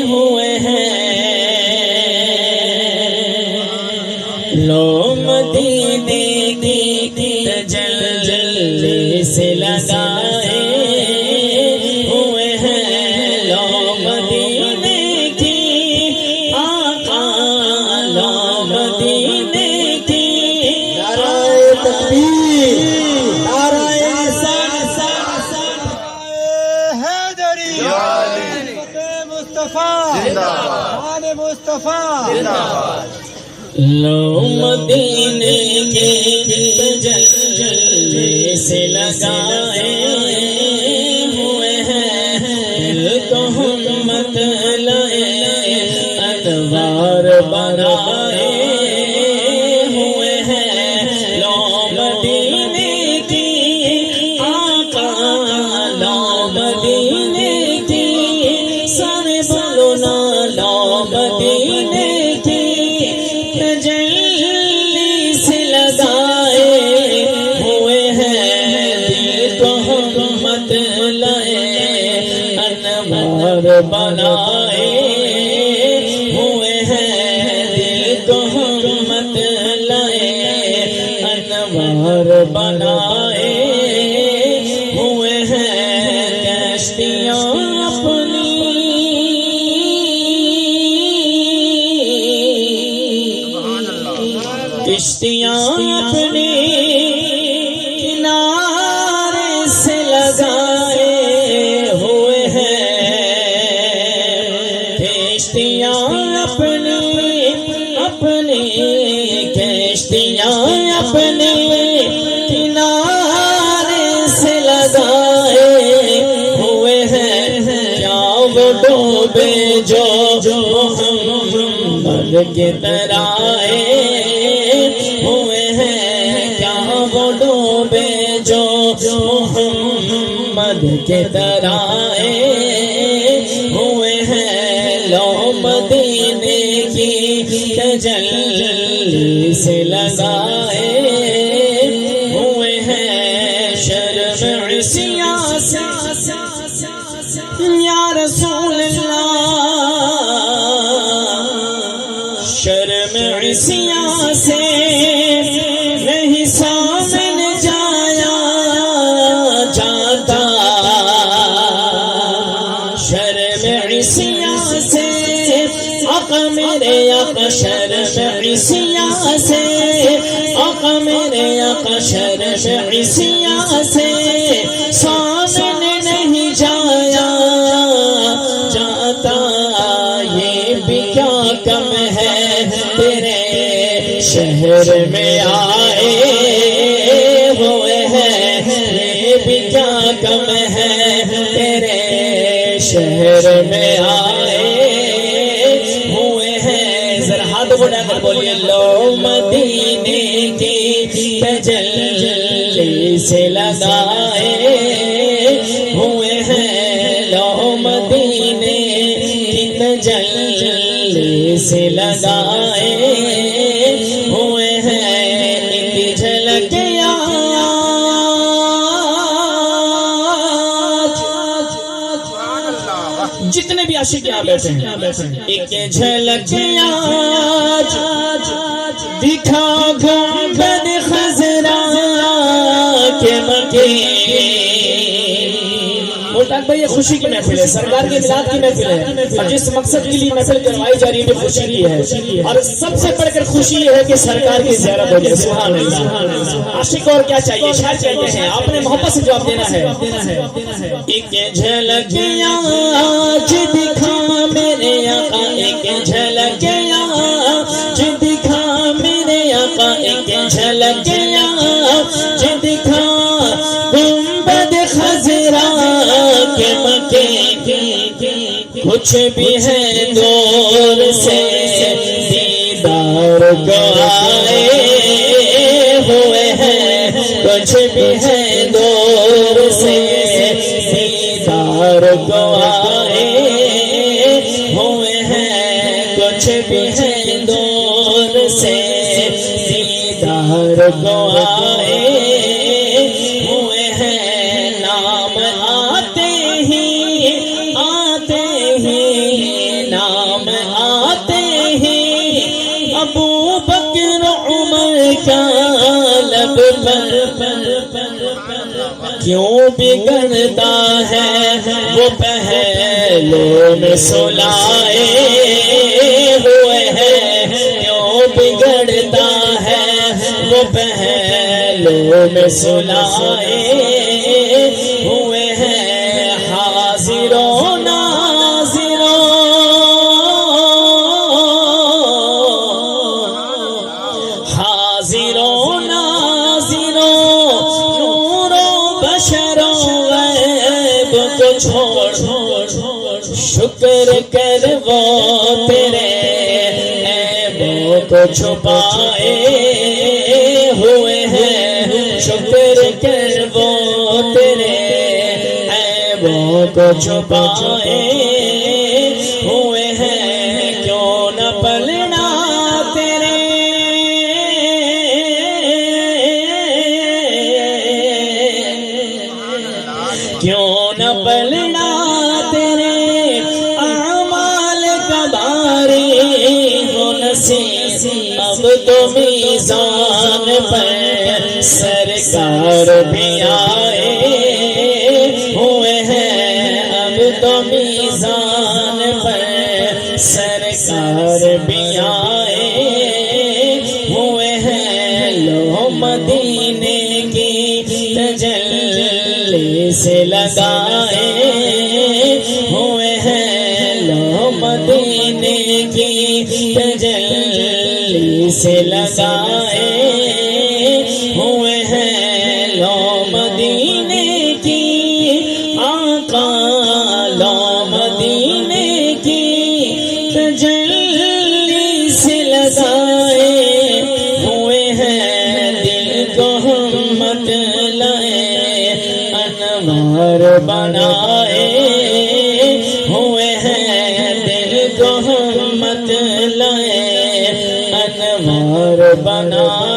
ہوئے ہیں لو مدینے کی تجلی سے لگائے ہوئے ہیں لو مدینے کی آقا لو مدینے کی نعرہ تکبیر نعرہ لو مدینے کے تجلی سے لگائے ہوئے ہیں دل کو ہمت لائے انوار بنائے ہوئے ہیں لو مدینے کی آقا لو مدینے کی سارے بولو نا لو مدینے کی تجلی سے لگائے ہوئے ہیں دل کو ہمت لائے انوار بنائے ہوئے ہیں دل کو ہمت لائے انوار بنائے ہوئے ہیں کشتیاں اپنی کشتیاں اپنی کنارے سے لگائے ہوئے ہیں کشتیاں اپنی کشتیاں اپنی کنارے سے لگائے ہوئے ہیں کیا وہ ڈوبے جو محمد کے طرح ہوئے ہیں کیا وہ ڈوبے جو محمد کے طرح ہوئے ہیں لو مدینے کی تجلی سے لگائے ہوئے ہیں شرم عصیاں سے یا رسول اللہ شرم عصیاں سے نہیں سامنے جایا جاتا شرم عصیاں سے آقا میرے آقا شرم عصیاں سے آقا میرے آقا شرم عصیاں سے سامنے نہیں جایا جاتا یہ بھی کیا کم ہے تیرے شہر میں آئے ہوئے ہیں یہ بھی کیا کم ہے تیرے شہر میں آئے ہوئے ہیں ذرا ہاتھ بڑھا کر بولیے لو مدینے کی تجلی سے لگائے ہوئے ہیں لو مدینے کی تجلی سے لگائے ہوئے ہیں ایک جھلک جتنے بھی عاشق یہاں بیٹھے ہیں ایک جھلک دکھا گنبد خضرا کے مکے بھائی یہ خوشی کی محفل ہے سرکار کی میلاد کی محفل ہے اور جس مقصد کے لیے محفل کروائی جا رہی ہے خوشی کی ہے اور سب سے بڑھ کر خوشی یہ ہے کہ سرکار کی زیارت ہو جائے سبحان اللہ عاشق اور کیا چاہیے شاید کہتے ہیں آپ نے محبت سے جواب دینا ہے ایک جھلک آج دکھا میرے آقا ایک جھلک آج دکھا میرے آقا ایک جھلک آج دکھا گنبد خضرا کے مکے کچھ بھی ہے دور سے دیدار کو آئے ہوئے ہیں کچھ بھی ہے دور سے دیدار کو آئے ہوئے ہیں کچھ بھی ہے دور سے دیدار کو آئے ہوئے ہیں نام آتے ہی کیوں بگڑتا ہے وہ پہلوں میں سلائے ہوئے ہیں، کیوں بگڑتا ہے وہ پہلوں میں سلائے ہوئے ہیں، حاضروں ناظروں حاضروں ناظروں نور و بشر و غیب کو چھوڑ شکر کر وہ تیرے عیبوں کو چھپائے ہوئے ہیں، شکر کر وہ تیرے عیبوں کو چھپائے ہوئے ہیں، کیوں نہ پلنا تیرے کیوں نہ پلنا تیرے اعمال کا باری ہو نصیب، اب تو میزان پر سرکار بھی آئے ہوئے ہیں، اب تو میزان پر سرکار بھی آئے ہوئے ہیں، لو مدینے کی تجلی سے لگائے ہوئے ہیں، لو مدینے کی تجلی سے لگائے ہوئے ہیں، لو مدینے کی آقا لو مدینے کی تجلی سے لگائے ہوئے ہیں، دل کو ہمت لائے انوار بنائے ہوئے ہیں، دل کو ہمت لائے انوار بنائے